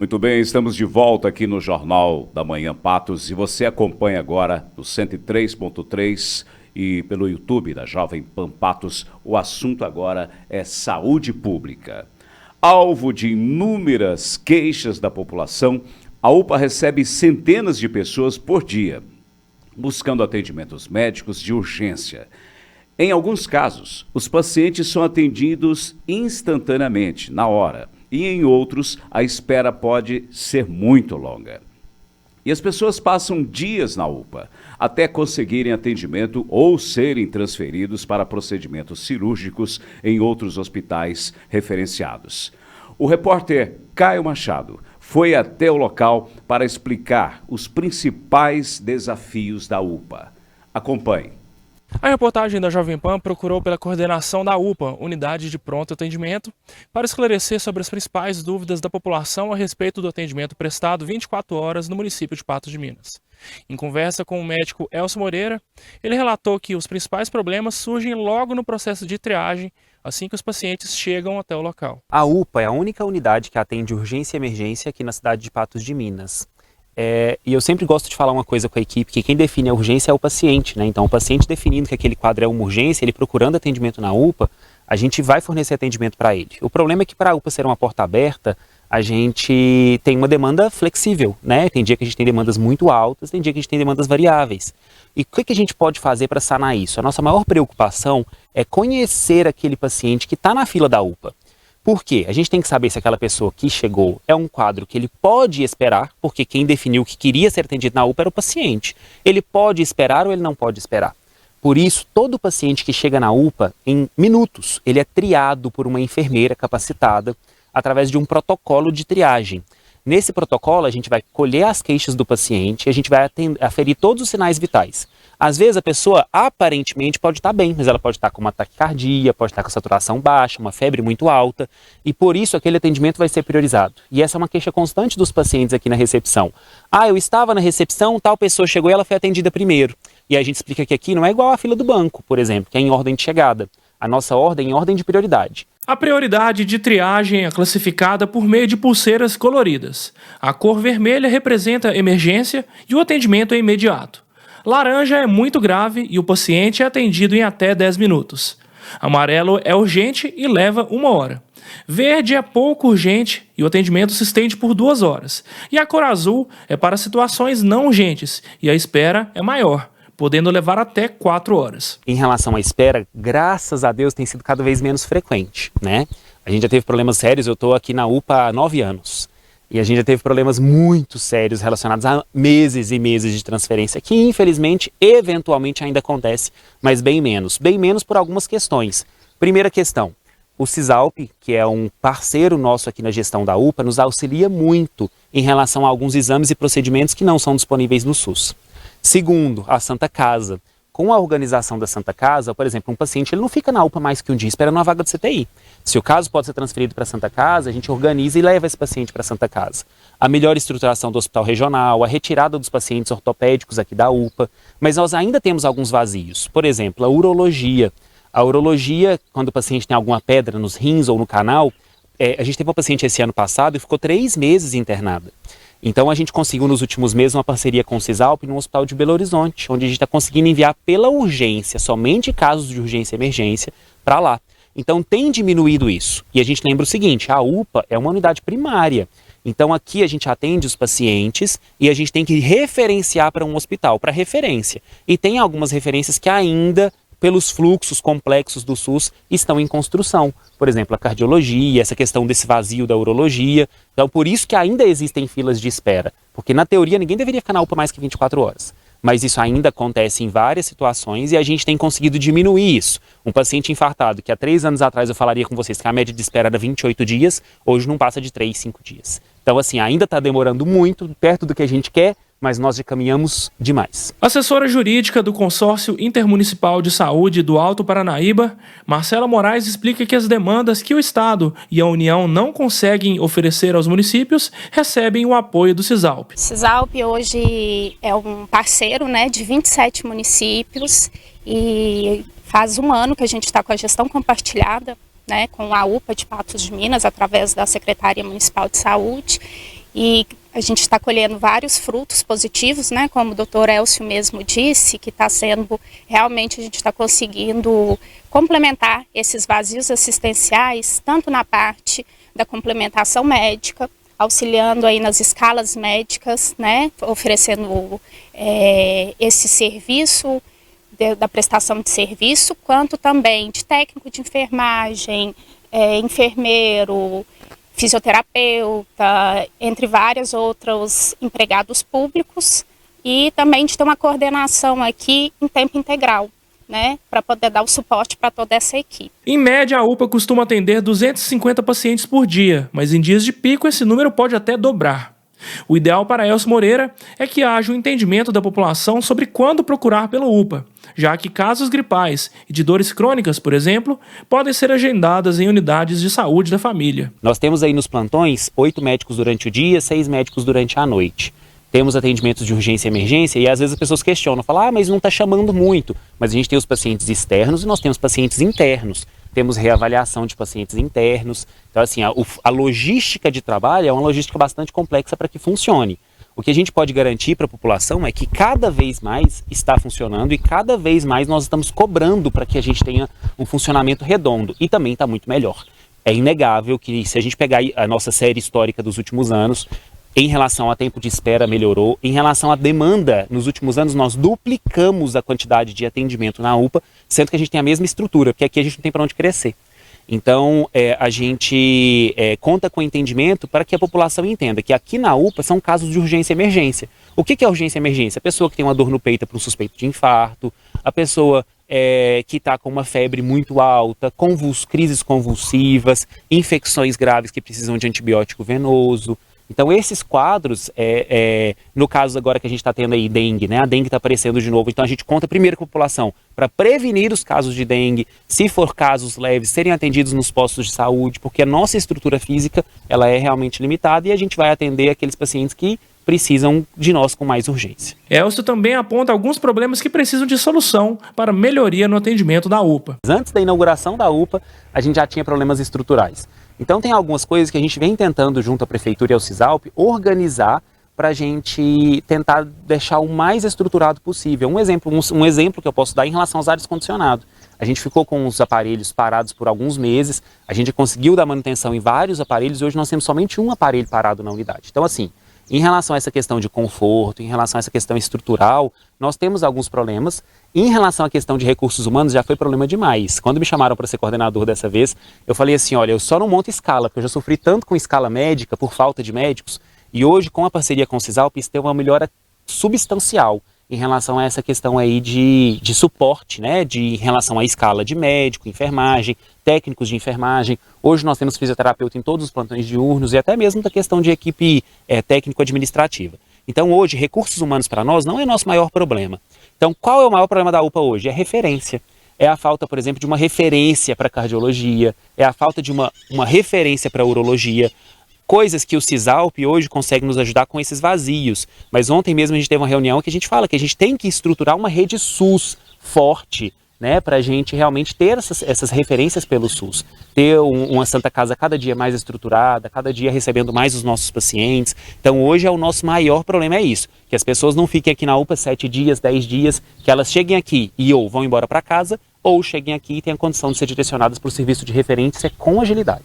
Muito bem, estamos de volta aqui no Jornal da Manhã Patos e você acompanha agora no 103.3 e pelo YouTube da Jovem Pan Patos. O assunto agora é saúde pública. Alvo de inúmeras queixas da população, a UPA recebe centenas de pessoas por dia, buscando atendimentos médicos de urgência. Em alguns casos, os pacientes são atendidos instantaneamente, na hora. E em outros, a espera pode ser muito longa. E as pessoas passam dias na UPA, até conseguirem atendimento ou serem transferidos para procedimentos cirúrgicos em outros hospitais referenciados. O repórter Caio Machado foi até o local para explicar os principais desafios da UPA. Acompanhe. A reportagem da Jovem Pan procurou pela coordenação da UPA, Unidade de Pronto Atendimento, para esclarecer sobre as principais dúvidas da população a respeito do atendimento prestado 24 horas no município de Patos de Minas. Em conversa com o médico Elcio Moreira, ele relatou que os principais problemas surgem logo no processo de triagem, assim que os pacientes chegam até o local. A UPA é a única unidade que atende urgência e emergência aqui na cidade de Patos de Minas. E eu sempre gosto de falar uma coisa com a equipe, que quem define a urgência é o paciente, né? Então o paciente definindo que aquele quadro é uma urgência, ele procurando atendimento na UPA, a gente vai fornecer atendimento para ele. O problema é que para a UPA ser uma porta aberta, a gente tem uma demanda flexível, né? Tem dia que a gente tem demandas muito altas, tem dia que a gente tem demandas variáveis. E o que a gente pode fazer para sanar isso? A nossa maior preocupação é conhecer aquele paciente que está na fila da UPA. Por quê? A gente tem que saber se aquela pessoa que chegou é um quadro que ele pode esperar, porque quem definiu que queria ser atendido na UPA era o paciente. Ele pode esperar ou ele não pode esperar. Por isso, todo paciente que chega na UPA, em minutos, ele é triado por uma enfermeira capacitada através de um protocolo de triagem. Nesse protocolo, a gente vai colher as queixas do paciente e a gente vai aferir todos os sinais vitais. Às vezes a pessoa aparentemente pode estar bem, mas ela pode estar com uma taquicardia, pode estar com a saturação baixa, uma febre muito alta, e por isso aquele atendimento vai ser priorizado. E essa é uma queixa constante dos pacientes aqui na recepção. Eu estava na recepção, tal pessoa chegou e ela foi atendida primeiro. E a gente explica que aqui não é igual à fila do banco, por exemplo, que é em ordem de chegada. A nossa ordem é em ordem de prioridade. A prioridade de triagem é classificada por meio de pulseiras coloridas. A cor vermelha representa emergência e o atendimento é imediato. Laranja é muito grave e o paciente é atendido em até 10 minutos. Amarelo é urgente e leva 1 hora. Verde é pouco urgente e o atendimento se estende por 2 horas. E a cor azul é para situações não urgentes e a espera é maior, podendo levar até 4 horas. Em relação à espera, graças a Deus tem sido cada vez menos frequente, né? A gente já teve problemas sérios, eu estou aqui na UPA há 9 anos. E a gente já teve problemas muito sérios relacionados a meses e meses de transferência, que infelizmente, eventualmente ainda acontece, mas bem menos. Bem menos por algumas questões. Primeira questão, o Cisalp, que é um parceiro nosso aqui na gestão da UPA, nos auxilia muito em relação a alguns exames e procedimentos que não são disponíveis no SUS. Segundo, a Santa Casa. Com a organização da Santa Casa, por exemplo, um paciente ele não fica na UPA mais que um dia esperando uma vaga de CTI. Se o caso pode ser transferido para a Santa Casa, a gente organiza e leva esse paciente para a Santa Casa. A melhor estruturação do hospital regional, a retirada dos pacientes ortopédicos aqui da UPA, mas nós ainda temos alguns vazios. Por exemplo, a urologia. A urologia, quando o paciente tem alguma pedra nos rins ou no canal, a gente teve uma paciente esse ano passado e ficou 3 meses internada. Então a gente conseguiu nos últimos meses uma parceria com o Cisalp no hospital de Belo Horizonte, onde a gente está conseguindo enviar pela urgência, somente casos de urgência e emergência, para lá. Então tem diminuído isso. E a gente lembra o seguinte, a UPA é uma unidade primária. Então aqui a gente atende os pacientes e a gente tem que referenciar para um hospital, para referência. E tem algumas referências que ainda, pelos fluxos complexos do SUS, estão em construção. Por exemplo, a cardiologia, essa questão desse vazio da urologia. Então, por isso que ainda existem filas de espera. Porque, na teoria, ninguém deveria ficar na UPA mais que 24 horas. Mas isso ainda acontece em várias situações e a gente tem conseguido diminuir isso. Um paciente infartado, que há 3 anos atrás eu falaria com vocês que a média de espera era 28 dias, hoje não passa de 3, 5 dias. Então, assim, ainda está demorando muito, perto do que a gente quer, mas nós já caminhamos demais. Assessora jurídica do Consórcio Intermunicipal de Saúde do Alto Paranaíba, Marcela Moraes explica que as demandas que o Estado e a União não conseguem oferecer aos municípios recebem o apoio do Cisalp. O Cisalp hoje é um parceiro, né, de 27 municípios e faz 1 ano que a gente está com a gestão compartilhada, né, com a UPA de Patos de Minas, através da Secretaria Municipal de Saúde. e a gente está colhendo vários frutos positivos, né? Como o doutor Elcio mesmo disse, que está sendo, realmente a gente está conseguindo complementar esses vazios assistenciais, tanto na parte da complementação médica, auxiliando aí nas escalas médicas, né? Oferecendo esse serviço da prestação de serviço, quanto também de técnico de enfermagem, enfermeiro, fisioterapeuta, entre vários outros empregados públicos, e também de ter uma coordenação aqui em tempo integral, né, para poder dar o suporte para toda essa equipe. Em média, a UPA costuma atender 250 pacientes por dia, mas em dias de pico esse número pode até dobrar. O ideal para Elcio Moreira é que haja um entendimento da população sobre quando procurar pelo UPA, já que casos gripais e de dores crônicas, por exemplo, podem ser agendadas em unidades de saúde da família. Nós temos aí nos plantões 8 médicos durante o dia, 6 médicos durante a noite. Temos atendimentos de urgência e emergência e às vezes as pessoas questionam, falam, mas não está chamando muito. Mas a gente tem os pacientes externos e nós temos pacientes internos. Temos reavaliação de pacientes internos. Então, assim, a logística de trabalho é uma logística bastante complexa para que funcione. O que a gente pode garantir para a população é que cada vez mais está funcionando e cada vez mais nós estamos cobrando para que a gente tenha um funcionamento redondo. E também está muito melhor. É inegável que se a gente pegar a nossa série histórica dos últimos anos, em relação a tempo de espera melhorou, em relação à demanda, nos últimos anos nós duplicamos a quantidade de atendimento na UPA, sendo que a gente tem a mesma estrutura, porque aqui a gente não tem para onde crescer. Então a gente conta com entendimento para que a população entenda que aqui na UPA são casos de urgência e emergência. O que é urgência e emergência? A pessoa que tem uma dor no peito para um suspeito de infarto, a pessoa que está com uma febre muito alta, crises convulsivas, infecções graves que precisam de antibiótico venoso. Então esses quadros, no caso agora que a gente está tendo aí dengue, né? A dengue está aparecendo de novo, então a gente conta primeiro com a população para prevenir os casos de dengue, se for casos leves, serem atendidos nos postos de saúde, porque a nossa estrutura física ela é realmente limitada e a gente vai atender aqueles pacientes que precisam de nós com mais urgência. Elcio também aponta alguns problemas que precisam de solução para melhoria no atendimento da UPA. Antes da inauguração da UPA, a gente já tinha problemas estruturais. Então tem algumas coisas que a gente vem tentando junto à Prefeitura e ao CISALP organizar para a gente tentar deixar o mais estruturado possível. Um exemplo que eu posso dar em relação aos ares condicionados. A gente ficou com os aparelhos parados por alguns meses, a gente conseguiu dar manutenção em vários aparelhos e hoje nós temos somente um aparelho parado na unidade. Então assim, em relação a essa questão de conforto, em relação a essa questão estrutural, nós temos alguns problemas. Em relação à questão de recursos humanos, já foi problema demais. Quando me chamaram para ser coordenador dessa vez, eu falei assim, olha, eu só não monto escala, porque eu já sofri tanto com escala médica, por falta de médicos, e hoje, com a parceria com o CISALP, isso tem uma melhora substancial em relação a essa questão aí de suporte, né, em relação à escala de médico, enfermagem, técnicos de enfermagem. Hoje nós temos fisioterapeuta em todos os plantões diurnos e até mesmo da questão de equipe técnico-administrativa. Então hoje, recursos humanos para nós não é nosso maior problema. Então qual é o maior problema da UPA hoje? É referência. É a falta, por exemplo, de uma referência para cardiologia, é a falta de uma referência para urologia. Coisas que o CISALP hoje consegue nos ajudar com esses vazios. Mas ontem mesmo a gente teve uma reunião que a gente fala que a gente tem que estruturar uma rede SUS forte, né, para a gente realmente ter essas referências pelo SUS. Ter uma Santa Casa cada dia mais estruturada, cada dia recebendo mais os nossos pacientes. Então hoje o nosso maior problema é isso, que as pessoas não fiquem aqui na UPA 7 dias, 10 dias, que elas cheguem aqui e ou vão embora para casa, ou cheguem aqui e tenham a condição de ser direcionadas para o serviço de referência com agilidade.